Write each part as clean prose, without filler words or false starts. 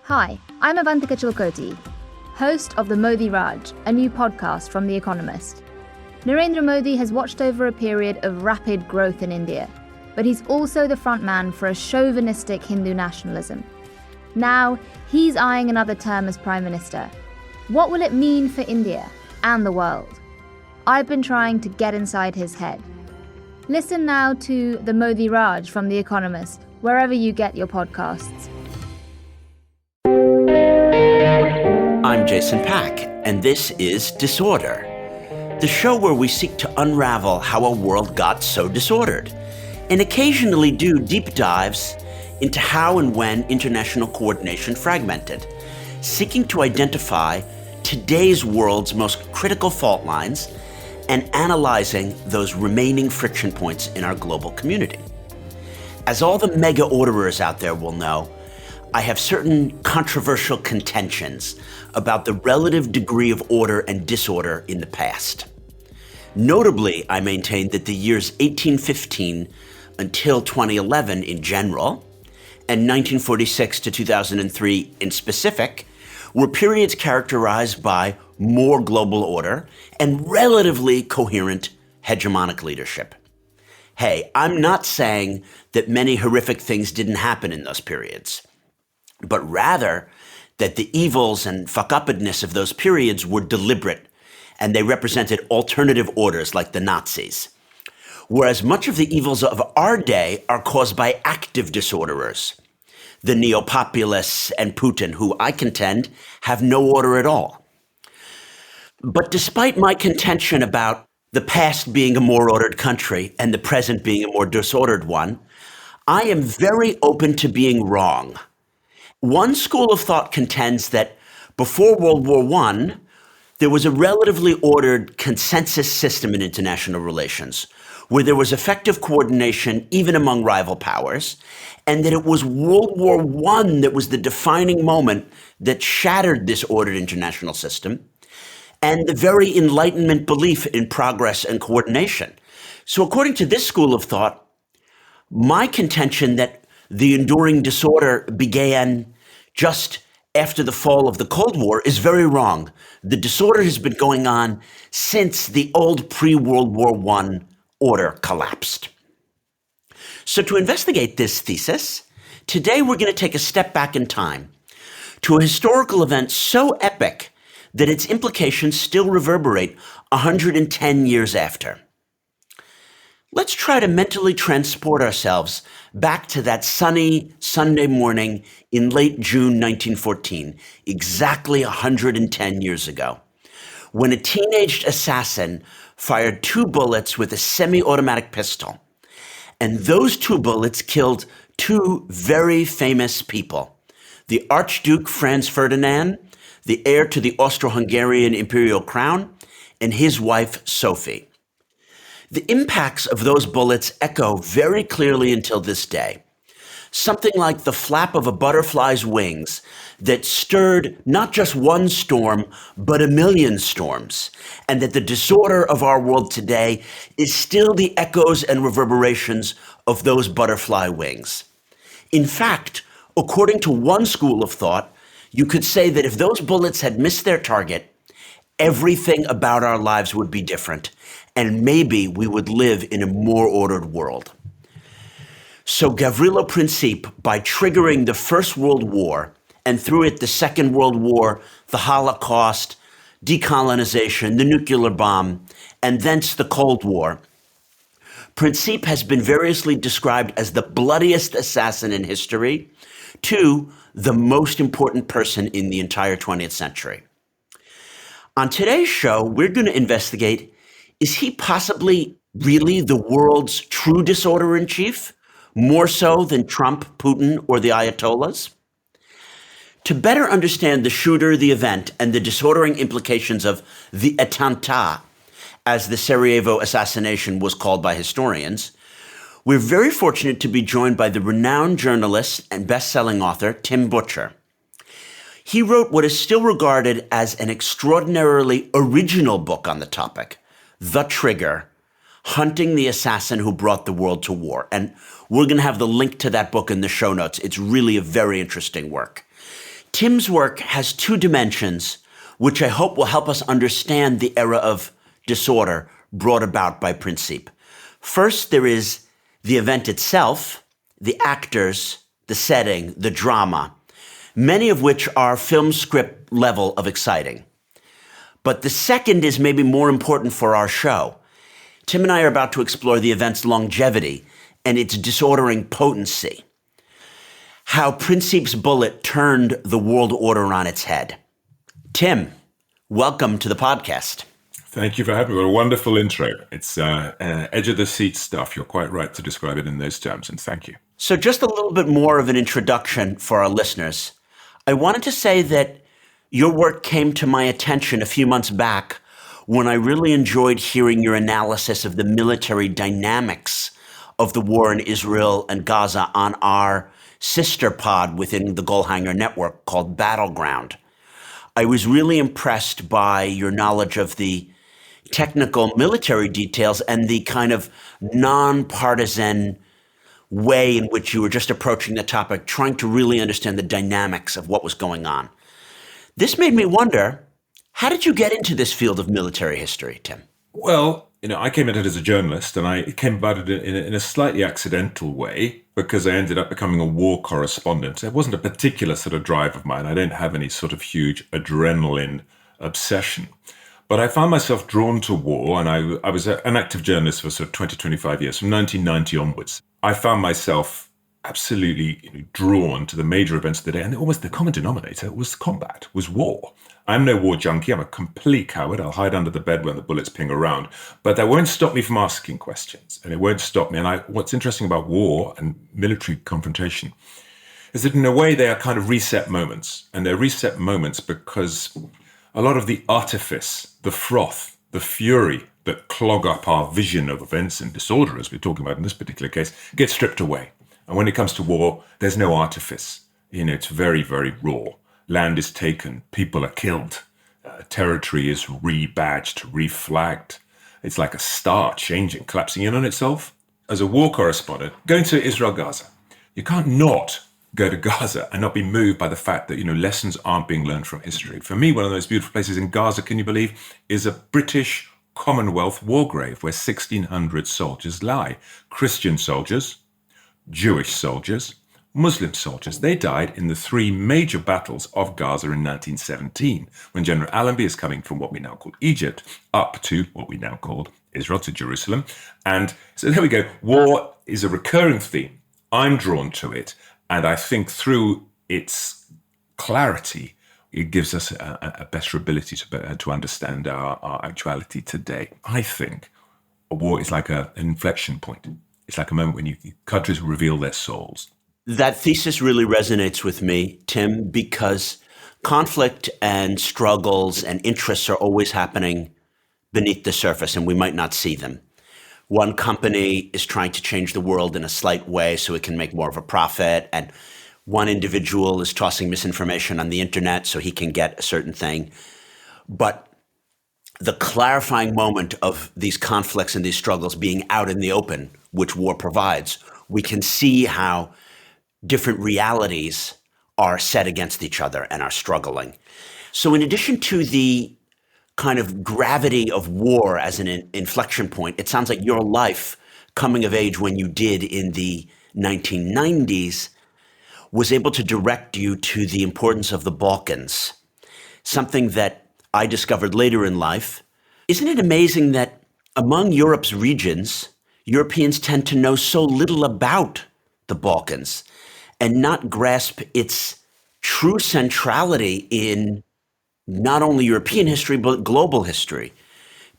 Hi, I'm Avantika Chilkoti, host of the Modi Raj, a new podcast from The Economist. Narendra Modi has watched over a period of rapid growth in India, but he's also the frontman for a chauvinistic Hindu nationalism. Now, he's eyeing another term as Prime Minister. What will it mean for India and the world? I've been trying to get inside his head. Listen now to the Modi Raj from The Economist, wherever you get your podcasts. I'm Jason Pack, and this is Disorder, the show where we seek to unravel how a world got so disordered, and occasionally do deep dives into how and when international coordination fragmented, seeking to identify today's world's most critical fault lines and analyzing those remaining friction points in our global community. As all the mega orderers out there will know, I have certain controversial contentions about the relative degree of order and disorder in the past. Notably, I maintain that the years 1815 until 2011 in general, and 1946 to 2003 in specific, were periods characterized by more global order and relatively coherent hegemonic leadership. Hey, I'm not saying that many horrific things didn't happen in those periods, but rather that the evils and fuck-uppedness of those periods were deliberate, and they represented alternative orders like the Nazis. Whereas much of the evils of our day are caused by active disorderers, the neo-populists and Putin, who I contend have no order at all. But despite my contention about the past being a more ordered country and the present being a more disordered one, I am very open to being wrong. One school of thought contends that before World War I, there was a relatively ordered consensus system in international relations, where there was effective coordination even among rival powers, and that it was World War I that was the defining moment that shattered this ordered international system, and the very Enlightenment belief in progress and coordination. So according to this school of thought, my contention that the enduring disorder began just after the fall of the Cold War is very wrong. The disorder has been going on since the old pre-World War I order collapsed. So to investigate this thesis, today we're going to take a step back in time to a historical event so epic that its implications still reverberate 110 years after. Let's try to mentally transport ourselves back to that sunny Sunday morning in late June 1914, exactly 110 years ago, when a teenaged assassin fired 2 bullets with a semi-automatic pistol. And those 2 bullets killed 2 very famous people, the Archduke Franz Ferdinand, the heir to the Austro-Hungarian imperial crown, and his wife, Sophie. The impacts of those bullets echo very clearly until this day. Something like the flap of a butterfly's wings that stirred not just one storm, but a million storms, and that the disorder of our world today is still the echoes and reverberations of those butterfly wings. In fact, according to one school of thought, you could say that if those bullets had missed their target, everything about our lives would be different, and maybe we would live in a more ordered world. So Gavrilo Princip, by triggering the First World War, and through it the Second World War, the Holocaust, decolonization, the nuclear bomb, and thence the Cold War, Princip has been variously described as the bloodiest assassin in history, to the most important person in the entire 20th century. On today's show, we're going to investigate, is he possibly really the world's true disorder-in-chief, more so than Trump, Putin, or the Ayatollahs? To better understand the shooter, the event, and the disordering implications of the attentat, as the Sarajevo assassination was called by historians, we're very fortunate to be joined by the renowned journalist and best-selling author, Tim Butcher. He wrote what is still regarded as an extraordinarily original book on the topic, The Trigger, Hunting the Assassin Who Brought the World to War. And we're going to have the link to that book in the show notes. It's really a very interesting work. Tim's work has two dimensions, which I hope will help us understand the era of disorder brought about by Princip. First, there is the event itself, the actors, the setting, the drama, many of which are film script level of exciting. But the second is maybe more important for our show. Tim and I are about to explore the event's longevity and its disordering potency. How Princip's bullet turned the world order on its head. Tim, welcome to the podcast. Thank you for having me. What a wonderful intro. It's edge-of-the-seat stuff. You're quite right to describe it in those terms, and thank you. So just a little bit more of an introduction for our listeners. I wanted to say that your work came to my attention a few months back when I really enjoyed hearing your analysis of the military dynamics of the war in Israel and Gaza on our sister pod within the Goalhanger network called Battleground. I was really impressed by your knowledge of the technical military details and the kind of nonpartisan way in which you were just approaching the topic, trying to really understand the dynamics of what was going on. This made me wonder, how did you get into this field of military history, Tim? Well, I came into it as a journalist, and I came about it in a slightly accidental way because I ended up becoming a war correspondent. It wasn't a particular sort of drive of mine. I don't have any sort of huge adrenaline obsession. But I found myself drawn to war, and I was an active journalist for sort of 20, 25 years, from 1990 onwards. I found myself absolutely drawn to the major events of the day, and almost the common denominator was combat, was war. I'm no war junkie. I'm a complete coward. I'll hide under the bed when the bullets ping around. But that won't stop me from asking questions, and it won't stop me. And what's interesting about war and military confrontation is that in a way they are kind of reset moments. And they're reset moments because a lot of the artifice, the froth, the fury that clog up our vision of events and disorder, as we're talking about in this particular case, gets stripped away. And when it comes to war, there's no artifice. It's very, very raw. Land is taken, people are killed, territory is rebadged, reflagged. It's like a star changing, collapsing in on itself. As a war correspondent, going to Israel-Gaza, you can't not go to Gaza and not be moved by the fact that, lessons aren't being learned from history. For me, one of the most beautiful places in Gaza, can you believe, is a British Commonwealth war grave where 1,600 soldiers lie. Christian soldiers, Jewish soldiers, Muslim soldiers. They died in the three major battles of Gaza in 1917, when General Allenby is coming from what we now call Egypt up to what we now call Israel, to Jerusalem. And so there we go. War is a recurring theme. I'm drawn to it. And I think through its clarity, it gives us a better ability to understand our actuality today. I think a war is like an inflection point. It's like a moment when countries reveal their souls. That thesis really resonates with me, Tim, because conflict and struggles and interests are always happening beneath the surface, and we might not see them. One company is trying to change the world in a slight way so it can make more of a profit, and one individual is tossing misinformation on the internet so he can get a certain thing. But the clarifying moment of these conflicts and these struggles being out in the open, which war provides, we can see how different realities are set against each other and are struggling. So in addition to the kind of gravity of war as an inflection point, it sounds like your life coming of age when you did in the 1990s was able to direct you to the importance of the Balkans, something that I discovered later in life. Isn't it amazing that among Europe's regions, Europeans tend to know so little about the Balkans and not grasp its true centrality in not only European history, but global history?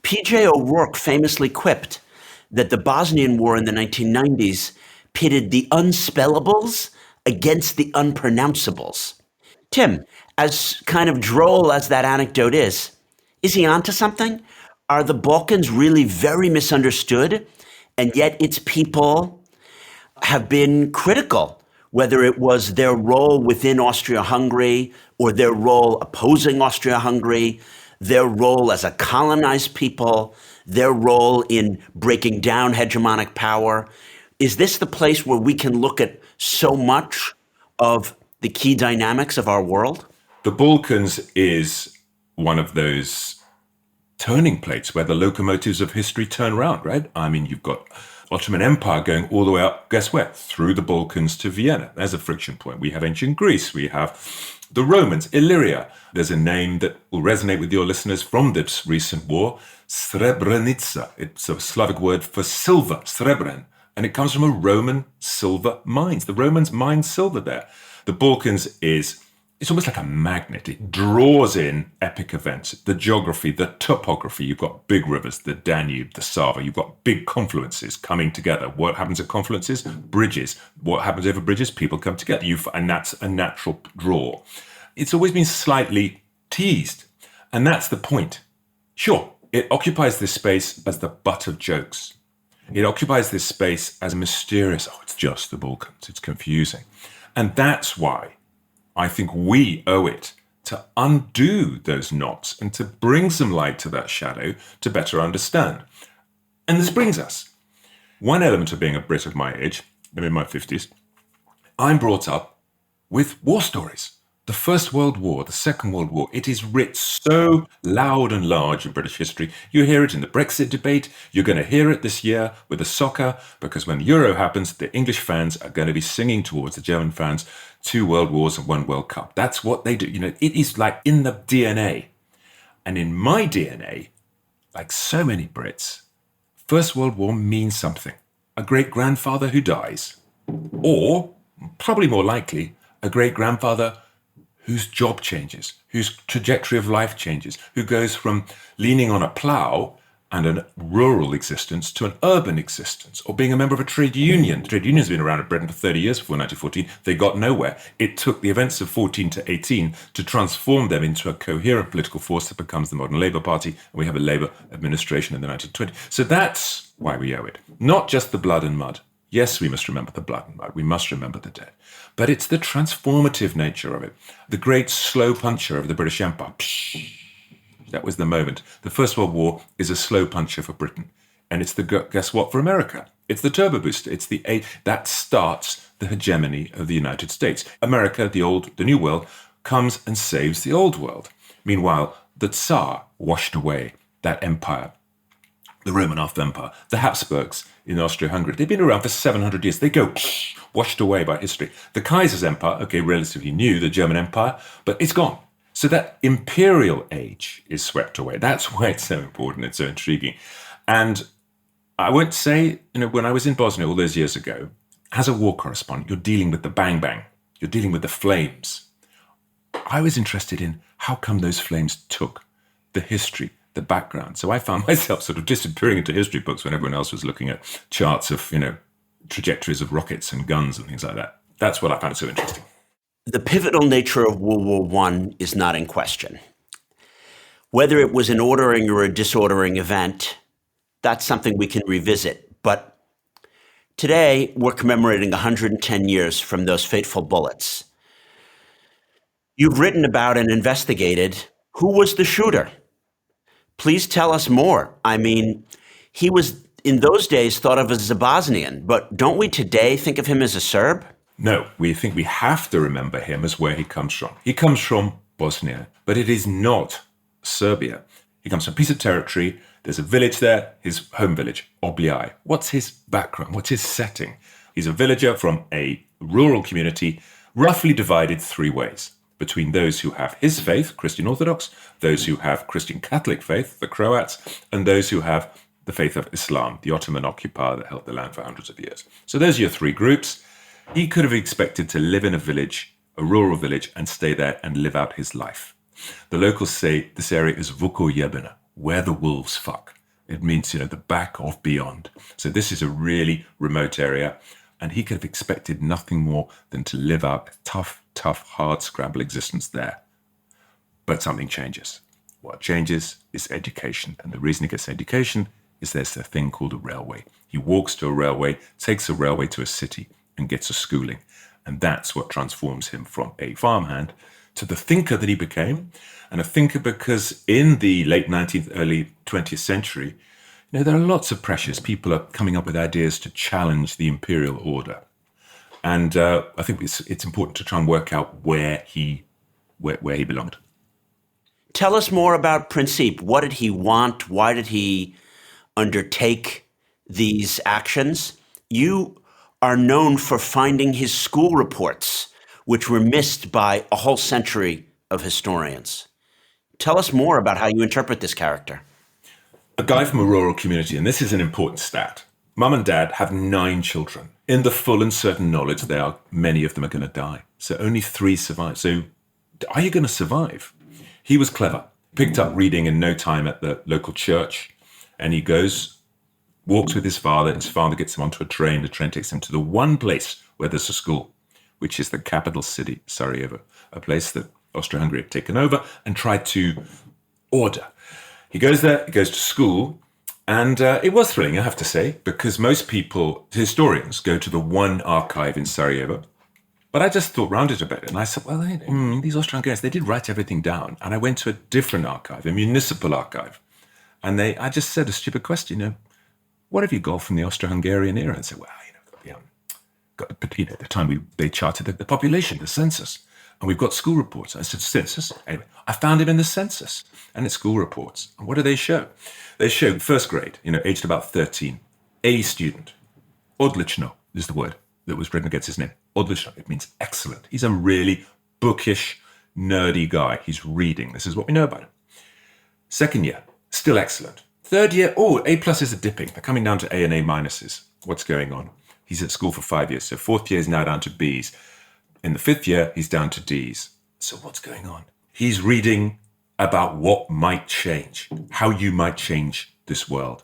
P.J. O'Rourke famously quipped that the Bosnian War in the 1990s pitted the unspellables against the unpronounceables. Tim, as kind of droll as that anecdote is he onto something? Are the Balkans really very misunderstood, and yet its people have been critical, whether it was their role within Austro-Hungary or their role opposing Austro-Hungary, their role as a colonized people, their role in breaking down hegemonic power? Is this the place where we can look at so much of the key dynamics of our world? The Balkans is one of those turning plates where the locomotives of history turn round, right? I mean, you've got Ottoman Empire going all the way up, guess where? Through the Balkans to Vienna. There's a friction point. We have ancient Greece. We have the Romans, Illyria. There's a name that will resonate with your listeners from this recent war, Srebrenica. It's a Slavic word for silver, Srebren. And it comes from a Roman silver mines. The Romans mined silver there. The Balkans it's almost like a magnet. It draws in epic events, the geography, the topography. You've got big rivers, the Danube, the Sava. You've got big confluences coming together. What happens at confluences? Bridges. What happens over bridges? People come together. And that's a natural draw. It's always been slightly teased. And that's the point. Sure, it occupies this space as the butt of jokes. It occupies this space as mysterious. Oh, it's just the Balkans. It's confusing. And that's why I think we owe it to undo those knots and to bring some light to that shadow to better understand. And this brings us. One element of being a Brit of my age, I'm in my 50s, I'm brought up with war stories. The First World War, the Second World War, it is writ so loud and large in British history. You hear it in the Brexit debate. You're going to hear it this year with the soccer, because when Euro happens, the English fans are going to be singing towards the German fans, 2 World Wars and 1 World Cup. That's what they do. You know, it is like in the DNA. And in my DNA, like so many Brits, First World War means something. A great-grandfather who dies, or, probably more likely, a great-grandfather whose job changes, whose trajectory of life changes, who goes from leaning on a plough and a rural existence to an urban existence, or being a member of a trade union. Trade unions have been around in Britain for 30 years before 1914. They got nowhere. It took the events of 14 to 18 to transform them into a coherent political force that becomes the modern Labour Party, and we have a Labour administration in the 1920s. So that's why we owe it. Not just the blood and mud. Yes, we must remember the blood and mud. We must remember the dead. But it's the transformative nature of it. The great slow puncher of the British Empire. That was the moment. The First World War is a slow puncher for Britain. And it's the, guess what, for America? It's the turbo booster. It's the that starts the hegemony of the United States. America, the new world, comes and saves the old world. Meanwhile, the Tsar washed away that empire. The Roman Empire, the Habsburgs in Austro-Hungary. They've been around for 700 years. They go washed away by history. The Kaiser's Empire, okay, relatively new, the German Empire, but it's gone. So that imperial age is swept away. That's why it's so important. It's so intriguing. And I would say, when I was in Bosnia all those years ago, as a war correspondent, you're dealing with the bang bang. You're dealing with the flames. I was interested in how come those flames took the history, the background. So I found myself sort of disappearing into history books when everyone else was looking at charts of, trajectories of rockets and guns and things like that. That's what I found so interesting. The pivotal nature of World War I is not in question. Whether it was an ordering or a disordering event, that's something we can revisit. But today, we're commemorating 110 years from those fateful bullets. You've written about and investigated who was the shooter. Please tell us more. I mean, he was in those days thought of as a Bosnian, but don't we today think of him as a Serb? No, we think we have to remember him as where he comes from. He comes from Bosnia, but it is not Serbia. He comes from a piece of territory. There's a village there, his home village, Obljaj. What's his background? What's his setting? He's a villager from a rural community, roughly divided 3 ways, between those who have his faith, Christian Orthodox, those who have Christian Catholic faith, the Croats, and those who have the faith of Islam, the Ottoman occupier that held the land for hundreds of years. So those are your 3 groups. He could have expected to live in a village, a rural village, and stay there and live out his life. The locals say this area is Vuko Jebena, where the wolves fuck. It means, the back of beyond. So this is a really remote area, and he could have expected nothing more than to live out a tough, hard scrabble existence there. But something changes. What changes is education, and the reason he gets education is there's a thing called a railway. He walks to a railway, takes a railway to a city, and gets a schooling. And that's what transforms him from a farmhand to the thinker that he became. And a thinker because in the late 19th, early 20th century, there are lots of pressures. People are coming up with ideas to challenge the imperial order. And I think it's important to try and work out where he belonged. Tell us more about Princip. What did he want? Why did he undertake these actions? You are known for finding his school reports, which were missed by a whole century of historians. Tell us more about how you interpret this character. A guy from a rural community, and this is an important stat. Mum and dad have 9 children. In the full and certain knowledge, many of them are going to die. So only 3 survive. So are you going to survive? He was clever. Picked up reading in no time at the local church. And he walks with his father. His father gets him onto a train. The train takes him to the one place where there's a school, which is the capital city, Sarajevo, a place that Austro-Hungary had taken over and tried to order. He goes there, he goes to school, and it was thrilling, I have to say, because most people, historians, go to the one archive in Sarajevo. But I just thought round it a bit, and I said, well, these Austro-Hungarians, they did write everything down. And I went to a different archive, a municipal archive. And I just said a stupid question, what have you got from the Austro-Hungarian era? And said, well, got the time they charted the population, the census. And we've got school reports. I said, census? Anyway, I found him in the census and it's school reports. And what do they show? They show first grade, aged about 13, A student. Odlično is the word that was written against his name. Odlično, it means excellent. He's a really bookish, nerdy guy. He's reading. This is what we know about him. Second year, still excellent. Third year, A pluses are dipping. They're coming down to A and A minuses. What's going on? He's at school for 5 years. So fourth year is now down to Bs. In the fifth year, he's down to Ds. So what's going on? He's reading about what might change, how you might change this world.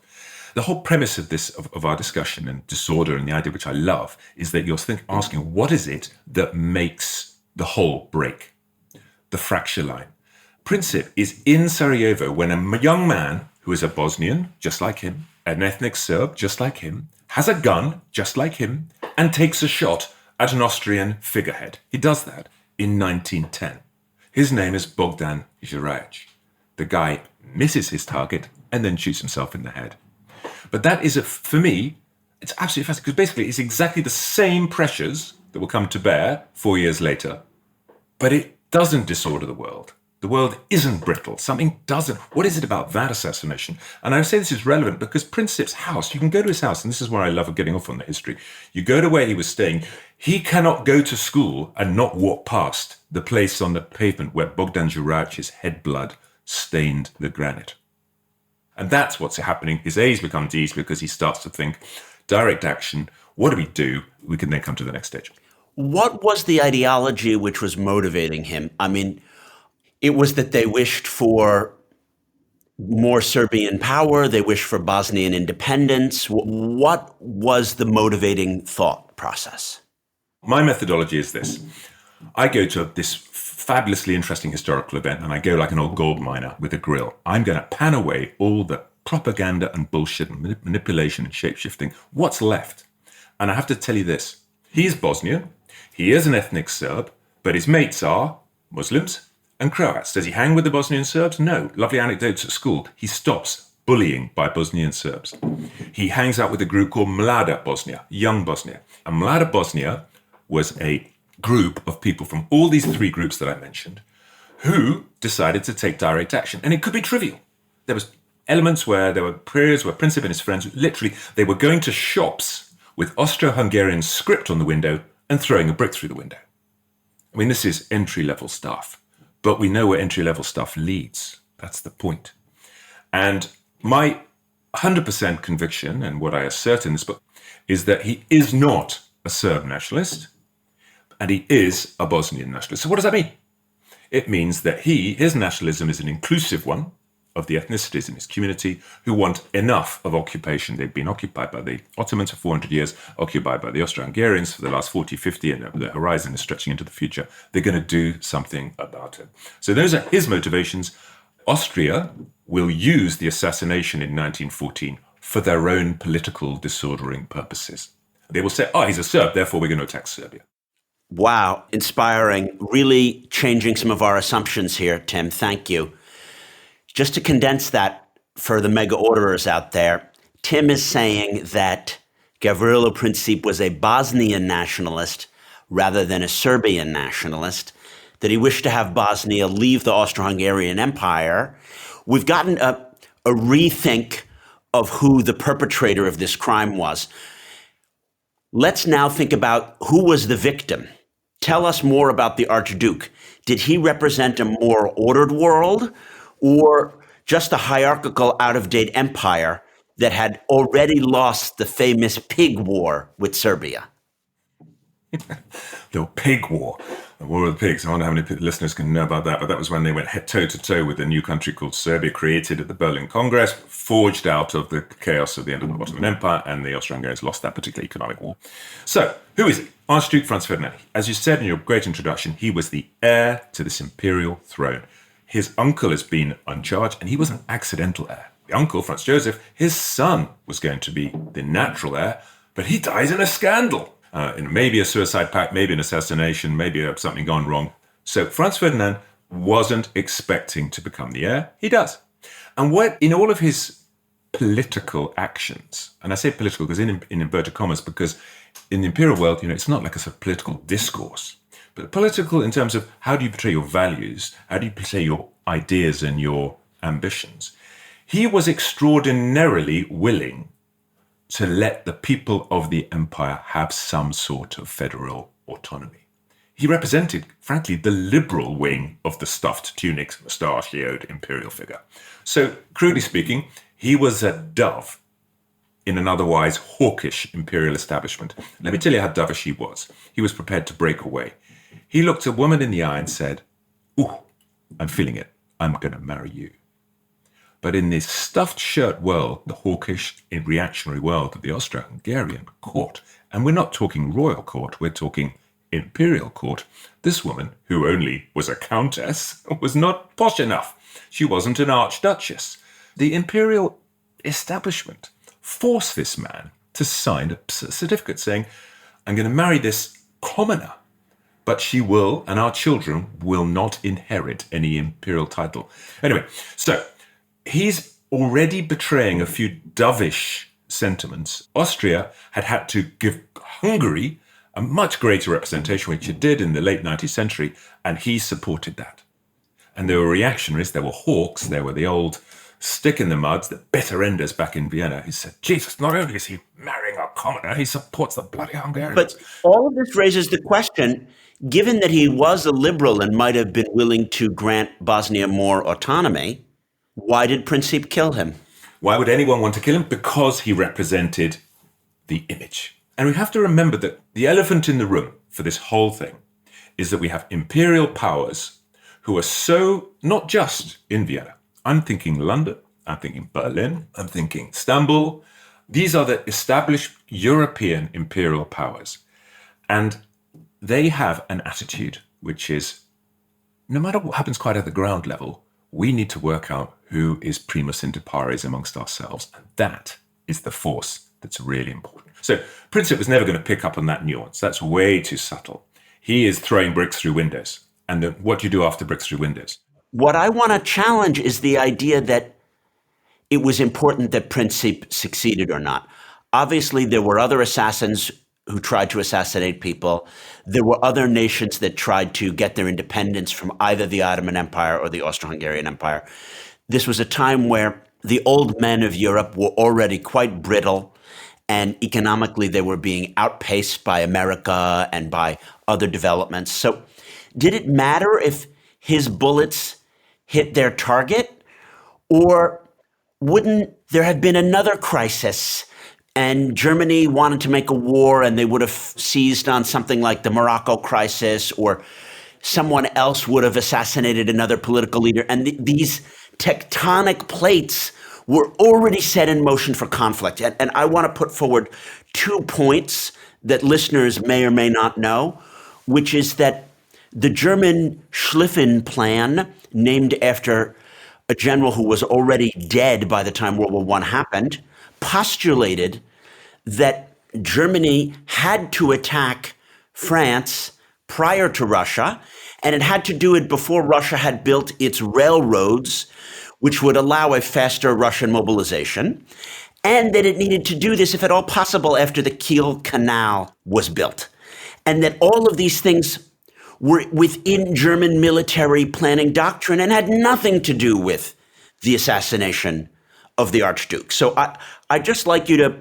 The whole premise of of our discussion and disorder, and the idea which I love, is that you're asking, what is it that makes the whole break? The fracture line. Princip is in Sarajevo when a young man who is a Bosnian, just like him, an ethnic Serb, just like him, has a gun, just like him, and takes a shot at an Austrian figurehead. He does that in 1910. His name is Bogdan Juraj. The guy misses his target and then shoots himself in the head. But that is, for me, it's absolutely fascinating, because basically it's exactly the same pressures that will come to bear 4 years later, but it doesn't disorder the world. The world isn't brittle. Something doesn't. What is it about that assassination? And I say this is relevant because Princip's house, you can go to his house, and this is where I love getting off on the history. You go to where he was staying. He cannot go to school and not walk past the place on the pavement where Bogdan Juraj's head blood stained the granite. And that's what's happening. His A's become D's because he starts to think, direct action, what do we do? We can then come to the next stage. What was the ideology which was motivating him? I mean, it was that they wished for more Serbian power. They wished for Bosnian independence. What was the motivating thought process? My methodology is this. I go to this fabulously interesting historical event and I go like an old gold miner with a grill. I'm going to pan away all the propaganda and bullshit and manipulation and shape-shifting. What's left? And I have to tell you this. He's Bosnian. He is an ethnic Serb, but his mates are Muslims and Croats. Does he hang with the Bosnian Serbs? No. Lovely anecdotes at school. He stops bullying by Bosnian Serbs. He hangs out with a group called Mlada Bosnia, Young Bosnia. And Mlada Bosnia was a group of people from all these 3 groups that I mentioned who decided to take direct action. And it could be trivial. There was elements where there were periods where Princip and his friends, literally, they were going to shops with Austro-Hungarian script on the window and throwing a brick through the window. I mean, this is entry-level stuff. But we know where entry-level stuff leads. That's the point. And my 100% conviction, and what I assert in this book, is that he is not a Serb nationalist, and he is a Bosnian nationalist. So what does that mean? It means that his nationalism is an inclusive one of the ethnicities in his community who want enough of occupation. They've been occupied by the Ottomans for 400 years, occupied by the Austro-Hungarians for the last 40, 50, and the horizon is stretching into the future. They're going to do something about it. So those are his motivations. Austria will use the assassination in 1914 for their own political disordering purposes. They will say, he's a Serb, therefore we're going to attack Serbia. Wow, inspiring, really changing some of our assumptions here, Tim. Thank you. Just to condense that for the mega orderers out there, Tim is saying that Gavrilo Princip was a Bosnian nationalist rather than a Serbian nationalist, that he wished to have Bosnia leave the Austro-Hungarian Empire. We've gotten a rethink of who the perpetrator of this crime was. Let's now think about who was the victim. Tell us more about the Archduke. Did he represent a more ordered world, or just a hierarchical, out-of-date empire that had already lost the famous pig war with Serbia? The pig war, the war of the pigs. I wonder how many listeners can know about that, but that was when they went toe-to-toe with a new country called Serbia, created at the Berlin Congress, forged out of the chaos of the end of the Ottoman Empire, and the Austro-Hungarians lost that particular economic war. So, who is he? Archduke Franz Ferdinand. As you said in your great introduction, he was the heir to this imperial throne. His uncle has been uncharged, and he was an accidental heir. The uncle, Franz Joseph, his son was going to be the natural heir, but he dies in a scandal. In maybe a suicide pact, maybe an assassination, maybe something gone wrong. So Franz Ferdinand wasn't expecting to become the heir. He does. And what in all of his political actions, and I say political because in inverted commas, because in the imperial world, it's not like a sort of political discourse, but political in terms of how do you portray your values, how do you portray your ideas and your ambitions. He was extraordinarily willing to let the people of the empire have some sort of federal autonomy. He represented, frankly, the liberal wing of the stuffed tunics, mustachioed imperial figure. So, crudely speaking, he was a dove in an otherwise hawkish imperial establishment. Let me tell you how dovish he was. He was prepared to break away. He looked a woman in the eye and said, "Ooh, I'm feeling it. I'm going to marry you." But in this stuffed shirt world, the hawkish, reactionary world of the Austro-Hungarian court, and we're not talking royal court, we're talking imperial court, this woman, who only was a countess, was not posh enough. She wasn't an archduchess. The imperial establishment forced this man to sign a certificate saying, "I'm going to marry this commoner, but she will, and our children will not inherit any imperial title." Anyway, so he's already betraying a few dovish sentiments. Austria had to give Hungary a much greater representation, which it did in the late 19th century, and he supported that. And there were reactionaries, there were hawks, there were the old stick in the muds, the bitter enders back in Vienna, who said, Jesus, not only is he marrying a commoner, he supports the bloody Hungarians. But all of this raises the question, given that he was a liberal and might have been willing to grant Bosnia more autonomy, why did Princip kill him? Why would anyone want to kill him? Because he represented the image. And we have to remember that the elephant in the room for this whole thing is that we have imperial powers who are so, not just in Vienna. I'm thinking London, I'm thinking Berlin, I'm thinking Istanbul. These are the established European imperial powers. And they have an attitude which is, no matter what happens quite at the ground level, we need to work out who is primus inter pares amongst ourselves. And that is the force that's really important. So Princip was never going to pick up on that nuance. That's way too subtle. He is throwing bricks through windows. And then what do you do after bricks through windows? What I want to challenge is the idea that it was important that Princip succeeded or not. Obviously, there were other assassins who tried to assassinate people. There were other nations that tried to get their independence from either the Ottoman Empire or the Austro-Hungarian Empire. This was a time where the old men of Europe were already quite brittle, and economically they were being outpaced by America and by other developments. So did it matter if his bullets hit their target, or wouldn't there have been another crisis and Germany wanted to make a war and they would have seized on something like the Morocco crisis, or someone else would have assassinated another political leader, and these tectonic plates were already set in motion for conflict. And I want to put forward 2 points that listeners may or may not know, which is that the German Schlieffen Plan, named after a general who was already dead by the time World War I happened, postulated that Germany had to attack France prior to Russia, and it had to do it before Russia had built its railroads, which would allow a faster Russian mobilization. and that it needed to do this, if at all possible, after the Kiel Canal was built. And that all of these things were within German military planning doctrine and had nothing to do with the assassination of the Archduke. So I'd just like you to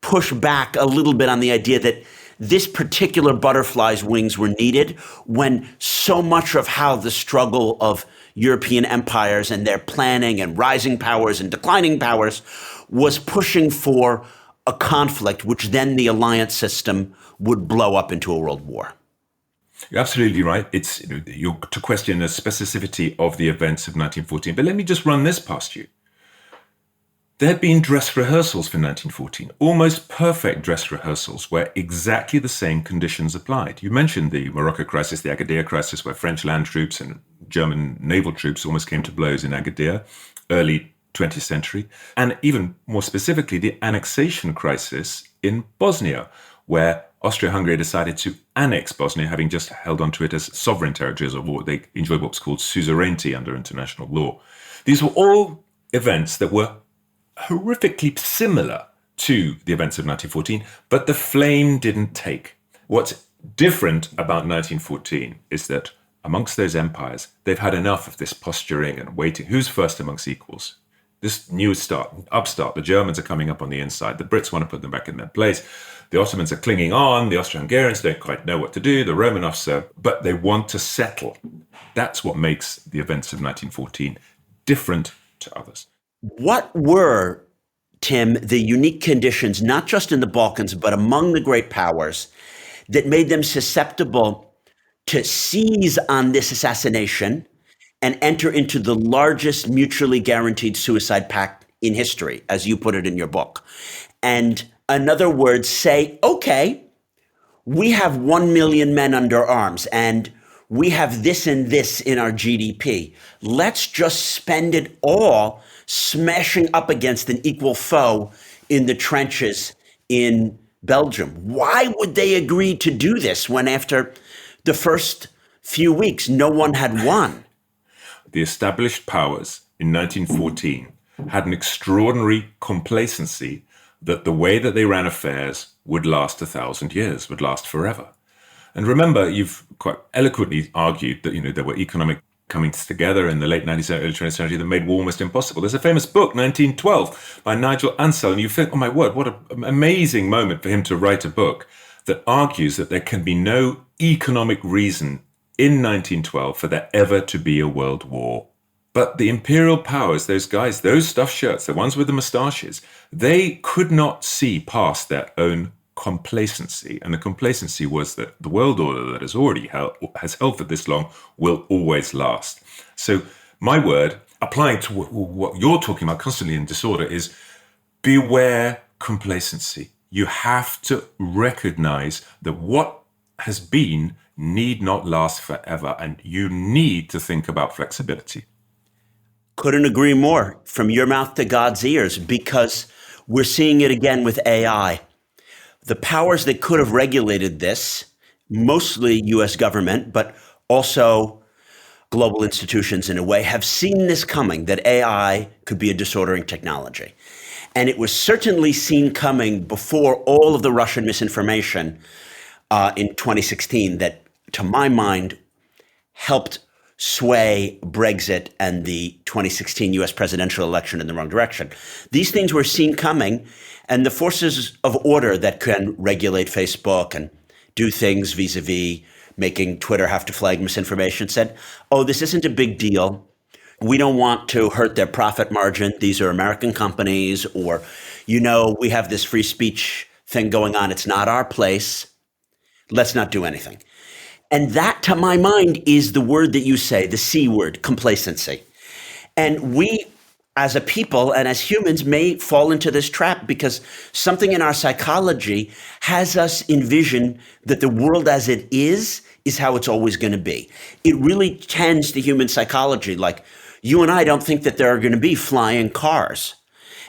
push back a little bit on the idea that this particular butterfly's wings were needed when so much of how the struggle of European empires and their planning and rising powers and declining powers was pushing for a conflict, which then the alliance system would blow up into a world war. You're absolutely right. It's you're to question the specificity of the events of 1914. But let me just run this past you. There had been dress rehearsals for 1914, almost perfect dress rehearsals where exactly the same conditions applied. You mentioned the Morocco crisis, the Agadir crisis, where French land troops and German naval troops almost came to blows in Agadir, early 20th century. And even more specifically, the annexation crisis in Bosnia, where Austro-Hungary decided to annex Bosnia, having just held onto it as sovereign territories, or what they enjoyed what was called suzerainty under international law. These were all events that were horrifically similar to the events of 1914, but the flame didn't take. What's different about 1914 is that amongst those empires, they've had enough of this posturing and waiting. Who's first amongst equals? This new upstart, the Germans are coming up on the inside. The Brits want to put them back in their place. The Ottomans are clinging on. The Austro-Hungarians don't quite know what to do. The Romanovs but they want to settle. That's what makes the events of 1914 different to others. What were, Tim, the unique conditions, not just in the Balkans, but among the great powers, that made them susceptible to seize on this assassination and enter into the largest mutually guaranteed suicide pact in history, as you put it in your book? And in other words, say, okay, we have 1 million men under arms and we have this and this in our GDP. Let's just spend it all smashing up against an equal foe in the trenches in Belgium. Why would they agree to do this when after the first few weeks, no one had won? The established powers in 1914 had an extraordinary complacency that the way that they ran affairs would last 1,000 years, would last forever. And remember, you've quite eloquently argued that, there were economic comings together in the late 19th century, early 20th century that made war almost impossible. There's a famous book, 1912, by Nigel Ansell, and you think, oh my word, what an amazing moment for him to write a book that argues that there can be no economic reason in 1912 for there ever to be a world war. But the imperial powers, those guys, those stuffed shirts, the ones with the moustaches, they could not see past their own complacency. And the complacency was that the world order that has held for this long will always last. So my word, applying to what you're talking about constantly in Disorder, is beware complacency. You have to recognize that what has been need not last forever, and you need to think about flexibility. Couldn't agree more. From your mouth to God's ears, because we're seeing it again with AI. The powers that could have regulated this, mostly US government, but also global institutions in a way, have seen this coming, that AI could be a disordering technology. And it was certainly seen coming before all of the Russian misinformation in 2016 that, to my mind, helped sway Brexit and the 2016 US presidential election in the wrong direction. These things were seen coming, and the forces of order that can regulate Facebook and do things vis-a-vis making Twitter have to flag misinformation said, oh, this isn't a big deal. We don't want to hurt their profit margin. These are American companies, or, we have this free speech thing going on. It's not our place. Let's not do anything. And that, to my mind, is the word that you say, the C word, complacency. And we, as a people and as humans, may fall into this trap because something in our psychology has us envision that the world as it is how it's always going to be. It really tends to human psychology. Like, you and I don't think that there are going to be flying cars.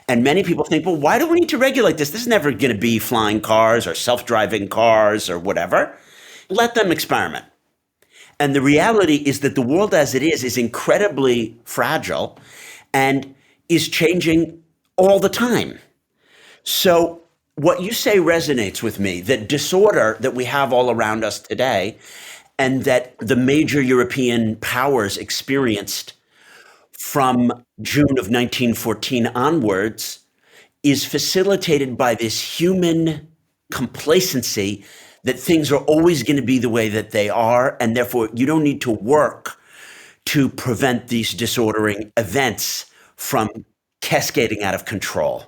And many people think, well, why do we need to regulate this? This is never going to be flying cars or self-driving cars or whatever. Let them experiment. And the reality is that the world as it is incredibly fragile and is changing all the time. So what you say resonates with me, that disorder that we have all around us today and that the major European powers experienced from June of 1914 onwards is facilitated by this human complacency that things are always going to be the way that they are, and therefore you don't need to work to prevent these disordering events from cascading out of control.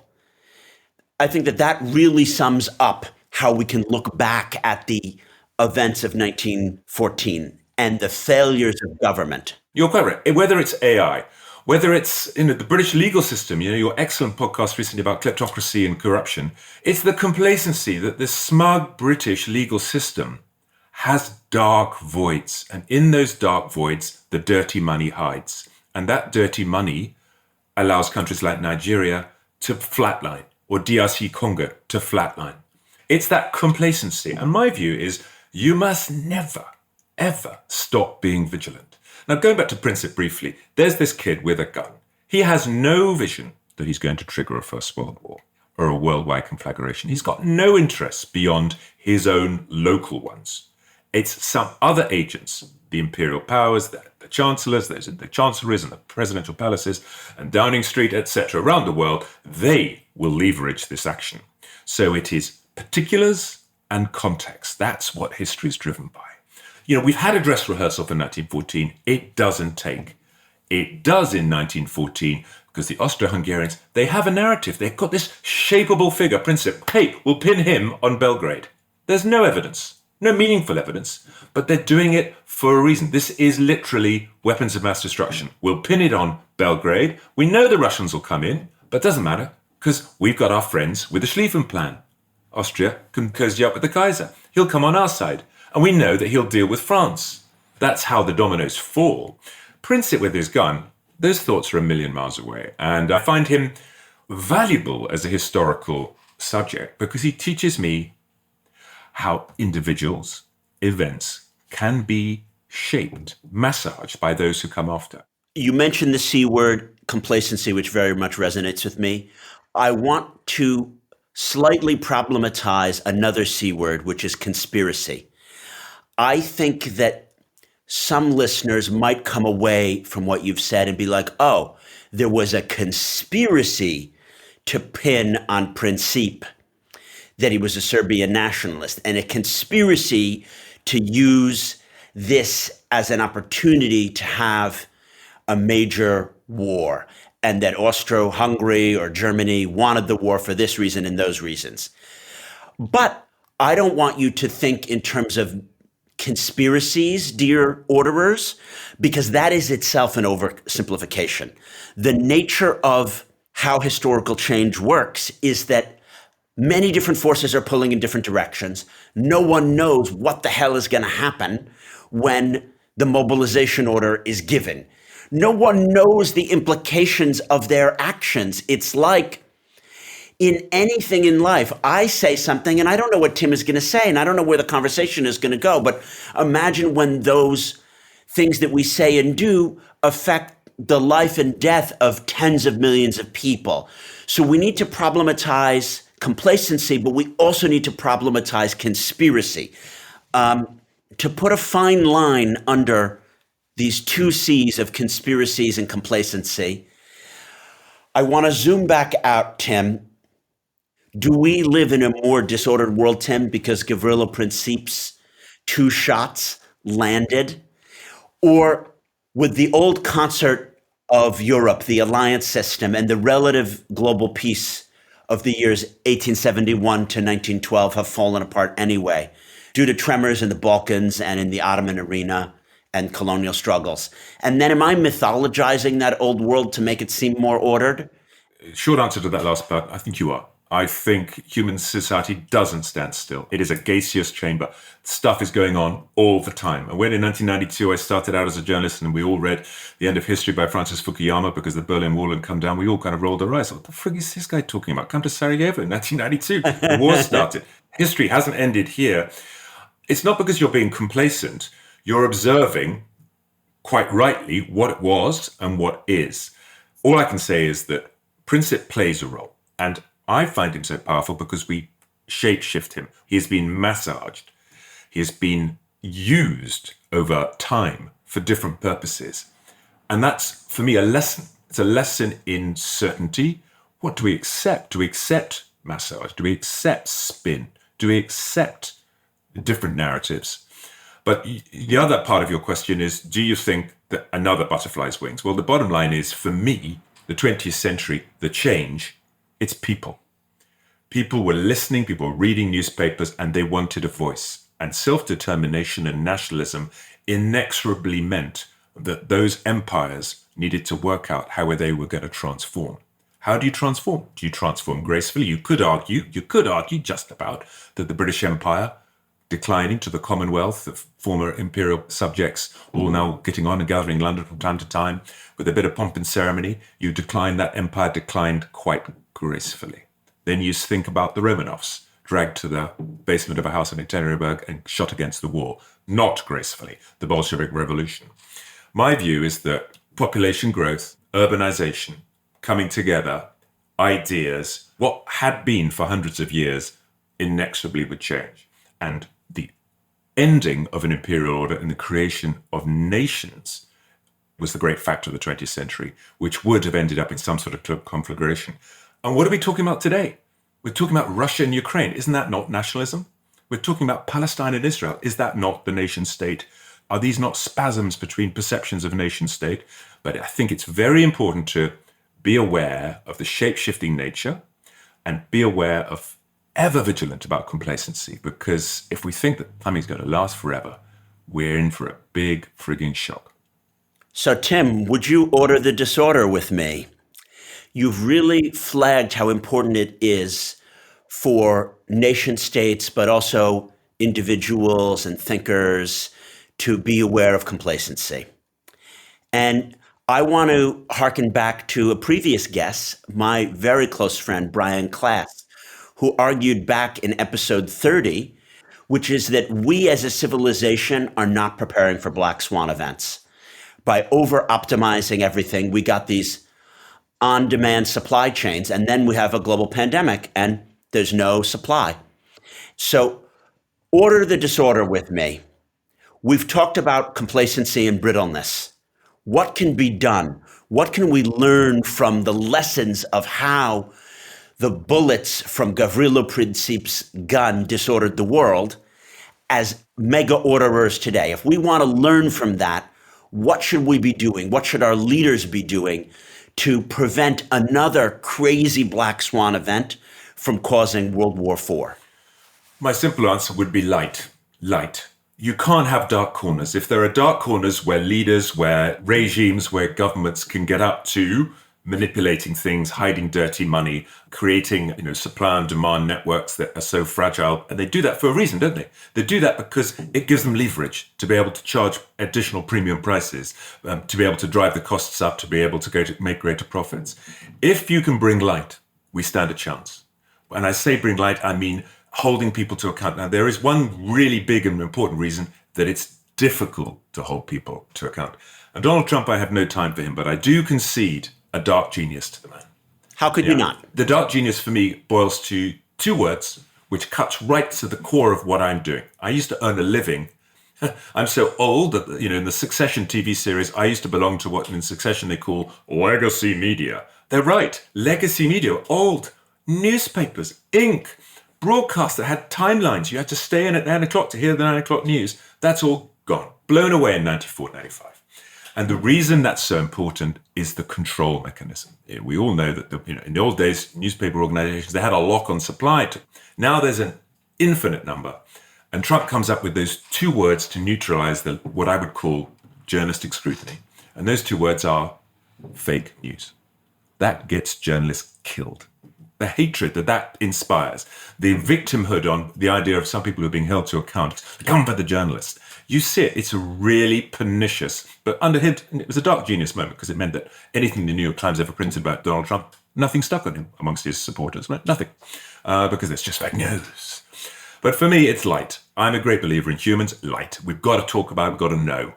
I think that that really sums up how we can look back at the events of 1914 and the failures of government. You're quite right. Whether it's AI, whether it's the British legal system, your excellent podcast recently about kleptocracy and corruption, it's the complacency that this smug British legal system has dark voids. And in those dark voids, the dirty money hides. And that dirty money allows countries like Nigeria to flatline, or DRC Congo to flatline. It's that complacency. And my view is you must never, ever stop being vigilant. Now, going back to Princip briefly, there's this kid with a gun. He has no vision that he's going to trigger a First World War or a worldwide conflagration. He's got no interests beyond his own local ones. It's some other agents, the imperial powers, the chancellors, the chancelleries and the presidential palaces and Downing Street, etc. around the world, they will leverage this action. So it is particulars and context. That's what history is driven by. We've had a dress rehearsal for 1914. It doesn't take. It does in 1914 because the Austro-Hungarians, they have a narrative. They've got this shapeable figure, Princip. Hey, we'll pin him on Belgrade. There's no evidence. No meaningful evidence, but they're doing it for a reason. This is literally weapons of mass destruction. We'll pin it on Belgrade. We know the Russians will come in, but it doesn't matter because we've got our friends with the Schlieffen Plan. Austria can cozy up with the Kaiser. He'll come on our side, and we know that he'll deal with France. That's how the dominoes fall. Princip with his gun, those thoughts are a million miles away, and I find him valuable as a historical subject because he teaches me how individuals, events can be shaped, massaged by those who come after. You mentioned the C word, complacency, which very much resonates with me. I want to slightly problematize another C word, which is conspiracy. I think that some listeners might come away from what you've said and be like, oh, there was a conspiracy to pin on Princip that he was a Serbian nationalist, and a conspiracy to use this as an opportunity to have a major war, and that Austro-Hungary or Germany wanted the war for this reason and those reasons. But I don't want you to think in terms of conspiracies, dear orderers, because that is itself an oversimplification. The nature of how historical change works is that many different forces are pulling in different directions. No one knows what the hell is going to happen when the mobilization order is given. No one knows the implications of their actions. It's like in anything in life, I say something and I don't know what Tim is going to say and I don't know where the conversation is going to go. But imagine when those things that we say and do affect the life and death of tens of millions of people. So we need to problematize complacency, but we also need to problematize conspiracy. To put a fine line under these two C's of conspiracies and complacency, I want to zoom back out, Tim. Do we live in a more disordered world, Tim, because Gavrilo Princip's 2 shots landed? Or would the old concert of Europe, the alliance system, and the relative global peace of the years 1871 to 1912 have fallen apart anyway, due to tremors in the Balkans and in the Ottoman arena and colonial struggles? And then am I mythologizing that old world to make it seem more ordered? Short answer to that last part, I think you are. I think human society doesn't stand still. It is a gaseous chamber. Stuff is going on all the time. And when in 1992 I started out as a journalist and we all read The End of History by Francis Fukuyama because the Berlin Wall had come down, we all kind of rolled our eyes. What the frig is this guy talking about? Come to Sarajevo in 1992. The war started. History hasn't ended here. It's not because you're being complacent. You're observing, quite rightly, what it was and what is. All I can say is that Princip plays a role. And I find him so powerful because we shape-shift him. He has been massaged. He has been used over time for different purposes. And that's, for me, a lesson. It's a lesson in certainty. What do we accept? Do we accept massage? Do we accept spin? Do we accept different narratives? But the other part of your question is, do you think that another butterfly's wings? Well, the bottom line is, for me, the 20th century, the change, it's people. People were listening, people were reading newspapers, and they wanted a voice. And self-determination and nationalism inexorably meant that those empires needed to work out how they were going to transform. How do you transform? Do you transform gracefully? You could argue just about that the British Empire declining to the Commonwealth of former imperial subjects, all now getting on and gathering in London from time to time with a bit of pomp and ceremony. You decline, that empire declined quite gracefully. Then you think about the Romanovs, dragged to the basement of a house in Ekaterinburg and shot against the wall. Not gracefully. The Bolshevik Revolution. My view is that population growth, urbanization, coming together, ideas, what had been for hundreds of years, inexorably would change. And the ending of an imperial order and the creation of nations was the great factor of the 20th century, which would have ended up in some sort of conflagration. And what are we talking about today? We're talking about Russia and Ukraine. Isn't that not nationalism? We're talking about Palestine and Israel. Is that not the nation state? Are these not spasms between perceptions of nation state? But I think it's very important to be aware of the shape-shifting nature and be aware of ever vigilant about complacency, because if we think that something's going to last forever, we're in for a big frigging shock. So, Tim, would you order the disorder with me? You've really flagged how important it is for nation states, but also individuals and thinkers to be aware of complacency. And I want to harken back to a previous guest, my very close friend, Brian Klass, who argued back in episode 30, which is that we as a civilization are not preparing for black swan events. By over-optimizing everything, we got these on-demand supply chains, and then we have a global pandemic, and there's no supply. So order the disorder with me. We've talked about complacency and brittleness. What can be done? What can we learn from the lessons of how the bullets from Gavrilo Princip's gun disordered the world as mega orderers today? If we want to learn from that, what should we be doing? What should our leaders be doing to prevent another crazy black swan event from causing World War IV? My simple answer would be light. Light. You can't have dark corners. If there are dark corners where leaders, where regimes, where governments can get up to manipulating things, hiding dirty money, creating, supply and demand networks that are so fragile. And they do that for a reason, don't they? They do that because it gives them leverage to be able to charge additional premium prices, to be able to drive the costs up, to be able to make greater profits. If you can bring light, we stand a chance. When I say bring light, I mean holding people to account. Now, there is one really big and important reason that it's difficult to hold people to account. And Donald Trump, I have no time for him, but I do concede a dark genius to the man. How could you not? The dark genius for me boils to two words, which cuts right to the core of what I'm doing. I used to earn a living. I'm so old that, in the Succession TV series, I used to belong to what in Succession they call legacy media. They're right. Legacy media, old newspapers, ink, broadcasts that had timelines. You had to stay in at 9 o'clock to hear the 9 o'clock news. That's all gone, blown away in 94, 95. And the reason that's so important is the control mechanism. We all know that in the old days, newspaper organizations, they had a lock on supply. Now there's an infinite number. And Trump comes up with those two words to neutralize what I would call journalistic scrutiny. And those two words are fake news. That gets journalists killed. The hatred that inspires, the victimhood on the idea of some people who are being held to account, come for the journalist. You see it, it's a really pernicious, but under him, it was a dark genius moment because it meant that anything the New York Times ever printed about Donald Trump, nothing stuck on him amongst his supporters, nothing, because it's just fake news. But for me, it's light. I'm a great believer in humans, light. We've got to talk about it, we've got to know.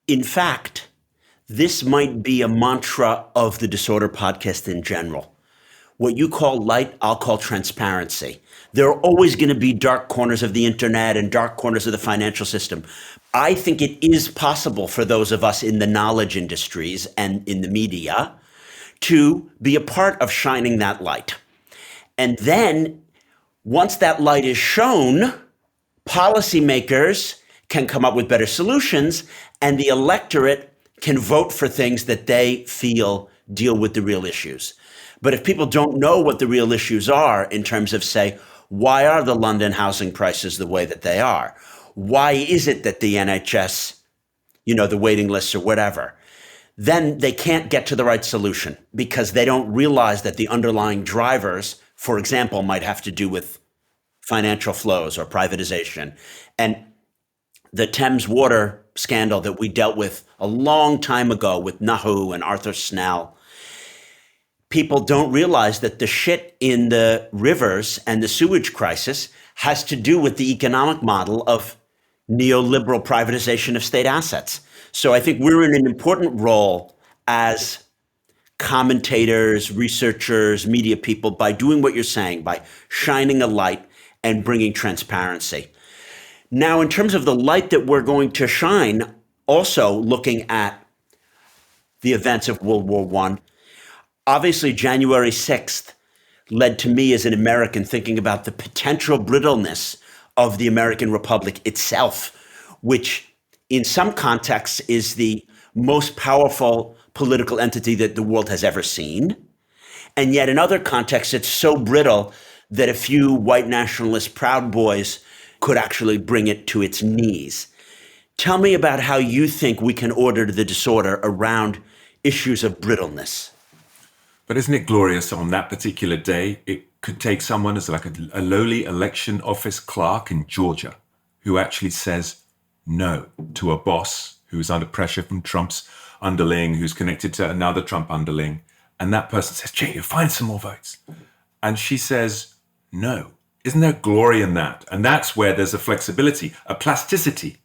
In fact, this might be a mantra of the Disorder podcast in general. What you call light, I'll call transparency. There are always going to be dark corners of the internet and dark corners of the financial system. I think it is possible for those of us in the knowledge industries and in the media to be a part of shining that light. And then once that light is shown, policymakers can come up with better solutions, and the electorate can vote for things that they feel deal with the real issues. But if people don't know what the real issues are in terms of, say, why are the London housing prices the way that they are? Why is it that the NHS, the waiting lists or whatever, then they can't get to the right solution because they don't realize that the underlying drivers, for example, might have to do with financial flows or privatization. And the Thames water scandal that we dealt with a long time ago with Nahu and Arthur Snell, people don't realize that the shit in the rivers and the sewage crisis has to do with the economic model of neoliberal privatization of state assets. So I think we're in an important role as commentators, researchers, media people by doing what you're saying, by shining a light and bringing transparency. Now, in terms of the light that we're going to shine, also looking at the events of World War I, obviously January 6th led to me as an American thinking about the potential brittleness of the American Republic itself, which in some contexts is the most powerful political entity that the world has ever seen. And yet in other contexts, it's so brittle that a few white nationalist Proud Boys could actually bring it to its knees. Tell me about how you think we can order the disorder around issues of brittleness. But isn't it glorious on that particular day, it could take someone as like a lowly election office clerk in Georgia who actually says no to a boss who is under pressure from Trump's underling, who's connected to another Trump underling. And that person says, Jay, you find some more votes. And she says, no. Isn't there glory in that? And that's where there's a flexibility, a plasticity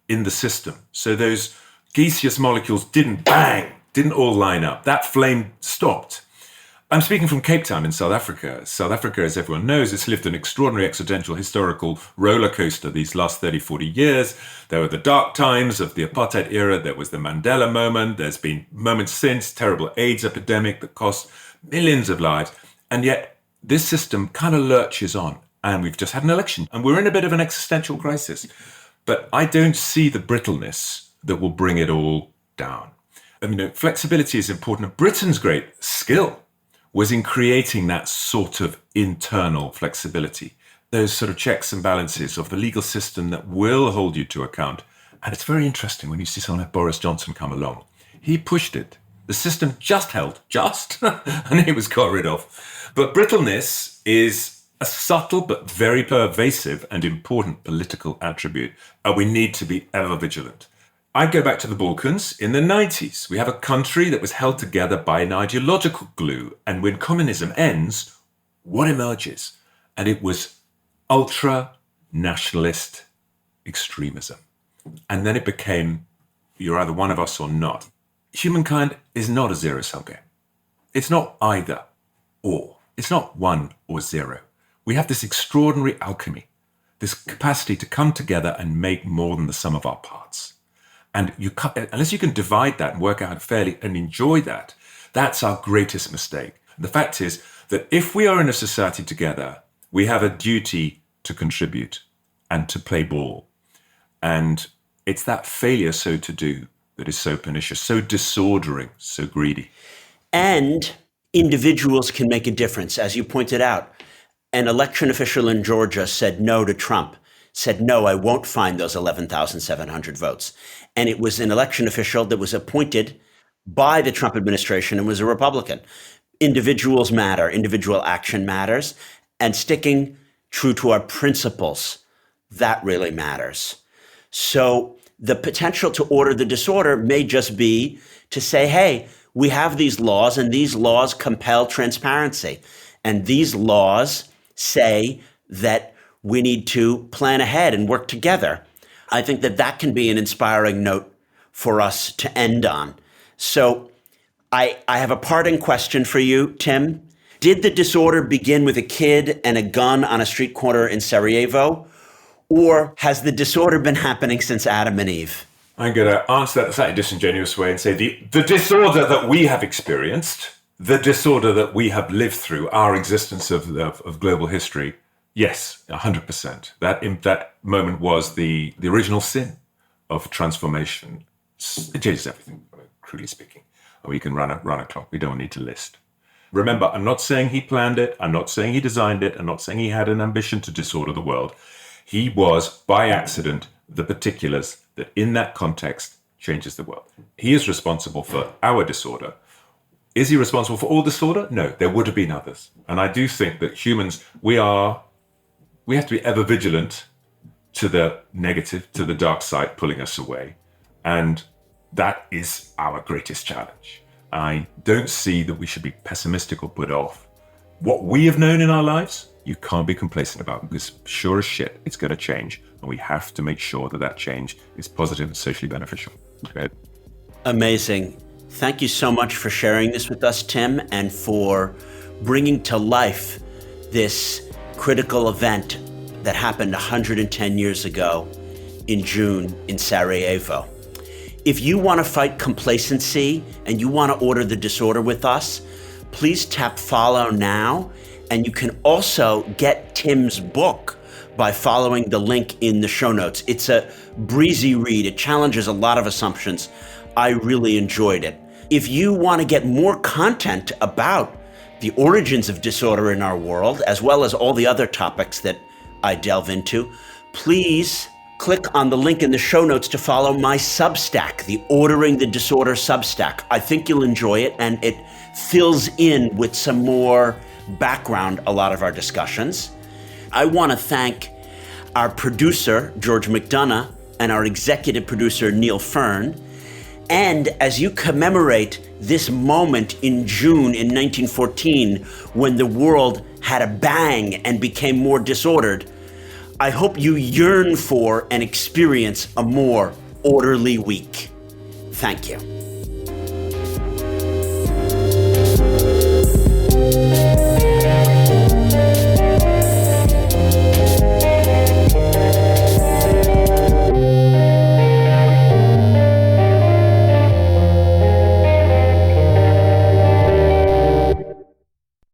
in the system. So those gaseous molecules didn't all line up. That flame stopped. I'm speaking from Cape Town in South Africa. South Africa, as everyone knows, has lived an extraordinary existential historical roller coaster these last 30, 40 years. There were the dark times of the apartheid era. There was the Mandela moment. There's been moments since, terrible AIDS epidemic that cost millions of lives. And yet this system kind of lurches on. And we've just had an election. And we're in a bit of an existential crisis. But I don't see the brittleness that will bring it all down. Flexibility is important. Britain's great skill was in creating that sort of internal flexibility, those sort of checks and balances of the legal system that will hold you to account. And it's very interesting when you see someone like Boris Johnson come along. He pushed it. The system just held, and it was got rid of. But brittleness is a subtle but very pervasive and important political attribute. And we need to be ever vigilant. I go back to the Balkans in the 90s. We have a country that was held together by an ideological glue. And when communism ends, what emerges? And it was ultra-nationalist extremism. And then it became, you're either one of us or not. Humankind is not a zero-sum game. It's not either or. It's not 1 or 0. We have this extraordinary alchemy, this capacity to come together and make more than the sum of our parts. And unless you can divide that and work out fairly and enjoy that, that's our greatest mistake. The fact is that if we are in a society together, we have a duty to contribute and to play ball. And it's that failure so to do that is so pernicious, so disordering, so greedy. And individuals can make a difference. As you pointed out, an election official in Georgia said no to Trump, said, no, I won't find those 11,700 votes. And it was an election official that was appointed by the Trump administration and was a Republican. Individuals matter, individual action matters, and sticking true to our principles, that really matters. So the potential to order the disorder may just be to say, hey, we have these laws and these laws compel transparency. And these laws say that we need to plan ahead and work together. I think that that can be an inspiring note for us to end on. So I have a parting question for you, Tim. Did the disorder begin with a kid and a gun on a street corner in Sarajevo? Or has the disorder been happening since Adam and Eve? I'm going to answer that in a slightly disingenuous way and say the disorder that we have experienced, the disorder that we have lived through, our existence of global history, yes, 100%. That moment was the original sin of transformation. It changes everything, crudely speaking. We can run a clock. We don't need to list. Remember, I'm not saying he planned it. I'm not saying he designed it. I'm not saying he had an ambition to disorder the world. He was, by accident, the particulars that in that context changes the world. He is responsible for our disorder. Is he responsible for all disorder? No, there would have been others. And I do think that humans, we have to be ever vigilant to the negative, to the dark side pulling us away. And that is our greatest challenge. I don't see that we should be pessimistic or put off. What we have known in our lives, you can't be complacent about, because sure as shit, it's going to change. And we have to make sure that change is positive and socially beneficial. Okay. Amazing. Thank you so much for sharing this with us, Tim, and for bringing to life this critical event that happened 110 years ago in June in Sarajevo. If you want to fight complacency and you want to order the disorder with us, please tap follow now. And you can also get Tim's book by following the link in the show notes. It's a breezy read. It challenges a lot of assumptions. I really enjoyed it. If you want to get more content about the origins of disorder in our world, as well as all the other topics that I delve into, please click on the link in the show notes to follow my Substack, the Ordering the Disorder Substack. I think you'll enjoy it, and it fills in with some more background a lot of our discussions. I want to thank our producer, George McDonough, and our executive producer, Neil Fern. And as you commemorate this moment in June in 1914, when the world had a bang and became more disordered, I hope you yearn for and experience a more orderly week. Thank you.